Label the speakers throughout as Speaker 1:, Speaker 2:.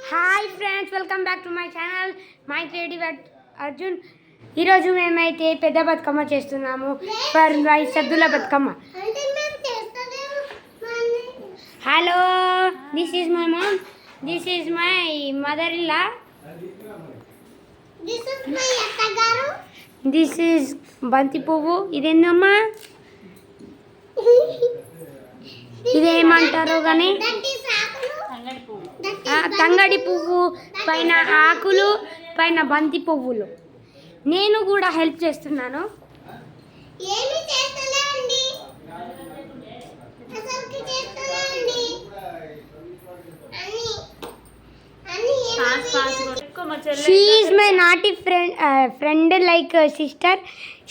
Speaker 1: Hi friends, welcome back to my channel my creative Arjun. ఈరోజు మేమైతే పెద్ద బతుకమ్మ చేస్తున్నాము. For my Saddula Bathukamma. Hello, this is my mom, this is my mother in law, this is బంతి పువ్వు. ఇదేందమ్మా, ఇదేమంటారు కానీ తంగడి పువ్వు, పైన ఆకులు, పైన బంతి పువ్వులు. నేను కూడా హెల్ప్ చేస్తున్నాను. She is my naughty friend like sister.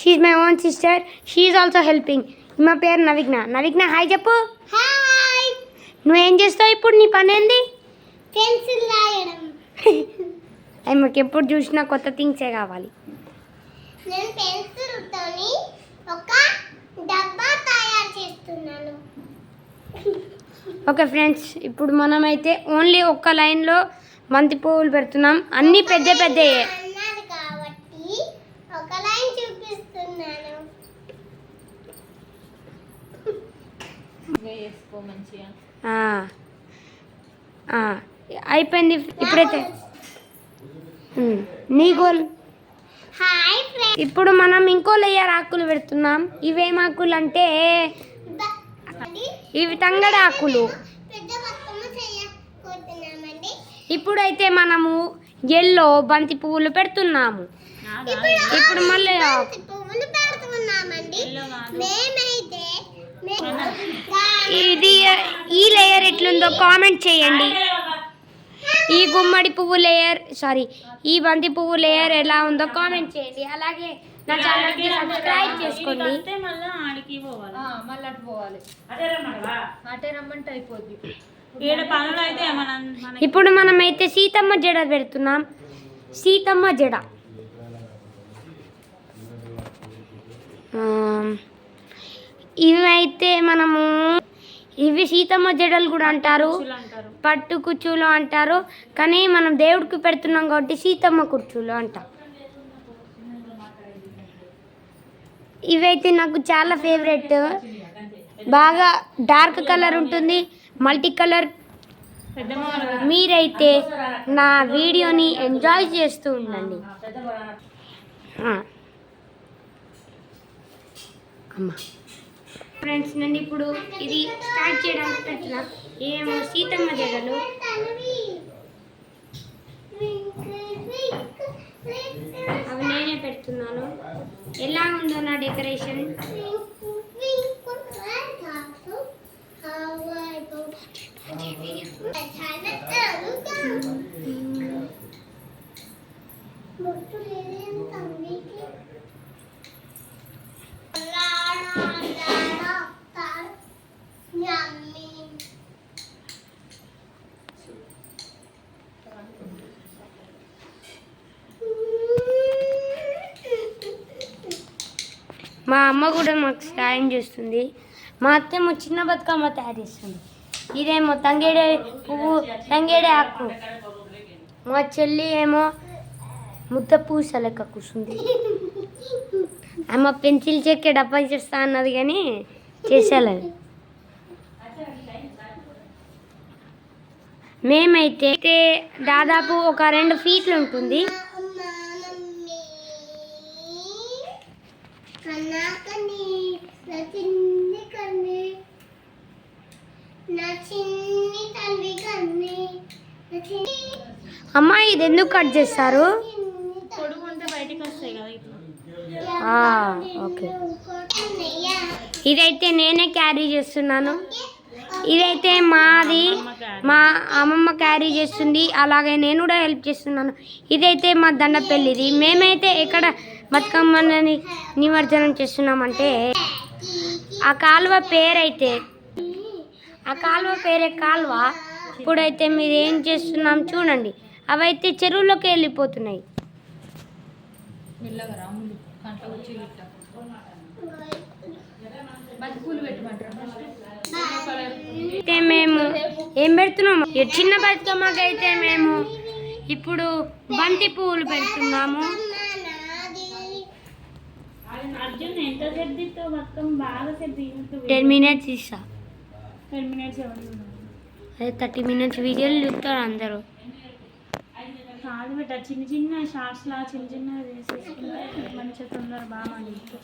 Speaker 1: She is my own sister. She is also helping. మా పేరు నవిఘ్న. హాయ్ చెప్పు. హాయ్. నువ్వేం చేస్తావు ఇప్పుడు? నీ పని ఏంది? పెన్సిల్ రాయడం. మాకు ఎప్పుడు చూసినా కొత్త థింగ్సే కావాలి.
Speaker 2: నేను పెన్సిల్తోని ఒక డబ్బా తయారు చేస్తున్నాను.
Speaker 1: ఓకే ఫ్రెండ్స్, ఇప్పుడు మనమైతే ఓన్లీ ఒక్క లైన్లో బంతి పువ్వులు పెడుతున్నాం. అన్నీ పెద్ద పెద్దయే
Speaker 2: కాబట్టి ఒక లైన్ చూపిస్తున్నాను.
Speaker 1: అయిపోయింది. ఇప్పుడైతే నీ గోల్.
Speaker 2: హాయ్ ఫ్రెండ్స్,
Speaker 1: ఇప్పుడు మనం ఇంకో లేయర్ ఆకులు పెడుతున్నాం. ఇవేం ఆకులు అంటే ఇవి తంగడి ఆకులు. ఇప్పుడైతే మనము ఎల్లో బంతి పువ్వులు పెడుతున్నాము. ఇప్పుడు మళ్ళీ
Speaker 2: పువ్వులు పెడుతున్నామండి. మేమైతే
Speaker 1: ఇది ఈ లేయర్ ఎట్లుందో కామెంట్ చేయండి. ఈ గుమ్మడి పువ్వు లేయర్, ఈ బంతి పువ్వు లేయర్ ఎలా ఉందో కామెంట్ చేయండి. అలాగే నా ఛానల్కి సబ్స్క్రైబ్ చేసుకోండి. ఇప్పుడు మనమైతే సీతమ్మ జడ పెడుతున్నాం. సీతమ్మ జడ ఇవైతే ఇవి సీతమ్మ జడలు కూడా అంటారు, పట్టు కుచ్చులు అంటారు. కానీ మనం దేవుడికి పెడుతున్నాం కాబట్టి సీతమ్మ కుర్చీలు అంటాం. ఇవైతే నాకు చాలా ఫేవరెట్. బాగా డార్క్ కలర్ ఉంటుంది, మల్టీ కలర్. మీరైతే నా వీడియోని ఎంజాయ్ చేస్తూ ఉండండి. అమ్మా ఫ్రెండ్స్, నేను ఇప్పుడు ఇది స్టార్ట్ చేయడానికి పెట్టిన ఏమో సీతమ్మ జడలు. అవి నేనే పెడుతున్నాను. ఎలా ఉందో నా డెకరేషన్. మా అమ్మ కూడా మాకు సాయం చేస్తుంది. మా అత్తేమో చిన్న బతుకమ్మ తయారు చేస్తుంది. ఇదేమో తంగేడే పువ్వు, తంగేడే ఆకు. మా చెల్లి ఏమో ముద్ద పూస లెక్క కూర్చుంది. అమ్మ పెన్సిల్ చెక్కే డబ్బా చేస్తా అన్నది కానీ చేసేలేదు. మేమైతే దాదాపు ఒక 2 ఫీట్లు ఉంటుంది. అమ్మా, ఇది ఎందుకు కట్ చేస్తారు? ఓకే, ఇదైతే నేనే క్యారీ చేస్తున్నాను. ఇదైతే మాది, మా అమ్మమ్మ క్యారీ చేస్తుంది. అలాగే నేను కూడా హెల్ప్ చేస్తున్నాను. ఇదైతే మా దండపల్లిది. మేమైతే ఎక్కడ బతుకమ్మని నిమజ్జనం చేస్తున్నామంటే ఆ కాలువ పేరే కాలువ. ఇప్పుడైతే మీరు ఏం చేస్తున్నాం చూడండి. అవైతే చెరువులోకి వెళ్ళిపోతున్నాయి. అయితే మేము ఏం పెడుతున్నాము ఈ చిన్న బతుకమ్మకి అయితే మేము ఇప్పుడు బంతి పువ్వులు పెడుతున్నాము.
Speaker 3: అర్జున్ ఎంతసేపు తీస్తావు బతుకమ్మ? బాగా సేపు తీయద్దు.
Speaker 1: 10 minutes ఇస్తా.
Speaker 3: 10 minutes ఎవరు
Speaker 1: అదే 30 minutes వీడియోలు చూస్తారు అందరూ.
Speaker 3: కాదు బిడ్డ, చిన్న చిన్న షార్ట్స్ లా చిన్న చిన్న చేసేసుకుంటే మంచిగా తొందర బాగా మండుతుంది.